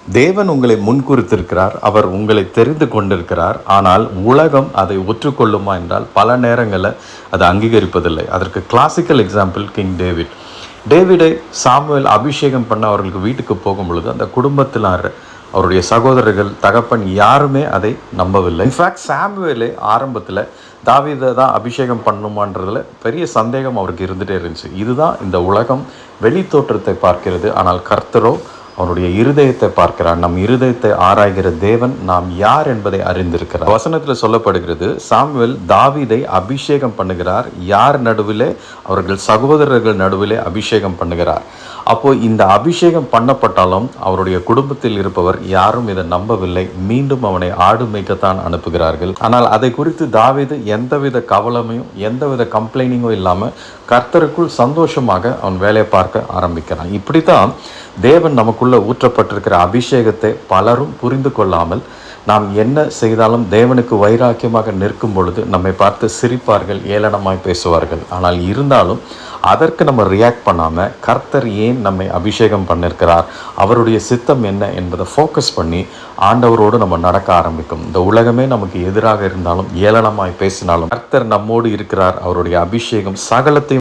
தேவன் உங்களை முன்குறித்திருக்கிறார். அவர் உங்களை தெரிந்து கொண்டிருக்கிறார். ஆனால் உலகம் அதை ஒற்றுக்கொள்ளுமா என்றால் பல நேரங்களில் அதை அங்கீகரிப்பதில்லை. அதற்கு கிளாசிக்கல் எக்ஸாம்பிள் கிங் டேவிட். டேவிடை சாமுவேல் அபிஷேகம் பண்ண அவர்களுக்கு வீட்டுக்கு போகும் பொழுது அந்த குடும்பத்தினார், அவருடைய சகோதரர்கள், தகப்பன் யாருமே அதை நம்பவில்லை. இன்ஃபேக்ட் சாமுவேலே ஆரம்பத்தில் தாவீதை தான் அபிஷேகம் பண்ணணுமான்றதுல பெரிய சந்தேகம் அவருக்கு இருந்துகிட்டே இருந்துச்சு. இதுதான் இந்த உலகம் வெளி தோற்றத்தை பார்க்கிறது, ஆனால் கர்த்தரோ அவருடைய இருதயத்தை பார்க்கிறார். நம் இருதயத்தை ஆராய்கிற தேவன் நாம் யார் என்பதை அறிந்திருக்கிறார். வசனத்தில் சொல்லப்படுகிறது, சாமுவேல் தாவீதை அபிஷேகம் பண்ணுகிறார். யார் நடுவிலே? அவர்கள் சகோதரர்கள் நடுவிலே அபிஷேகம் பண்ணுகிறார். அப்போது இந்த அபிஷேகம் பண்ணப்பட்டாலும் அவருடைய குடும்பத்தில் இருப்பவர் யாரும் இதை நம்பவில்லை. மீண்டும் அவனை ஆடு மேய்க்கத்தான் அனுப்புகிறார்கள். ஆனால் அதை குறித்து தாவீது எந்தவித கவலையும் எந்தவித கம்ப்ளைனிங்கும் இல்லாமல் கர்த்தருக்குள் சந்தோஷமாக அவன் வேலையை பார்க்க ஆரம்பிக்கிறான். இப்படித்தான் தேவன் நமக்குள்ள ஊற்றப்பட்டிருக்கிற அபிஷேகத்தை பலரும் புரிந்து கொள்ளாமல் நாம் என்ன செய்தாலும் தேவனுக்கு வைராக்கியமாக நிற்கும் பொழுது நம்மை பார்த்து சிரிப்பார்கள், ஏளனமாய் பேசுவார்கள். ஆனால் இருந்தாலும் அதற்கு நம்ம ரியாக்ட் பண்ணாமல் கர்த்தர் ஏன் நம்மை அபிஷேகம் பண்ணிருக்கிறார், அவருடைய சித்தம் என்ன என்பதை ஃபோக்கஸ் பண்ணி ஆண்டவரோடு நம்ம நடக்க ஆரம்பிக்கும். இந்த உலகமே நமக்கு எதிராக இருந்தாலும் ஏளனமாய் பேசினாலும் கர்த்தர் நம்மோடு இருக்கிறார். அவருடைய அபிஷேகம் சகலத்தையும்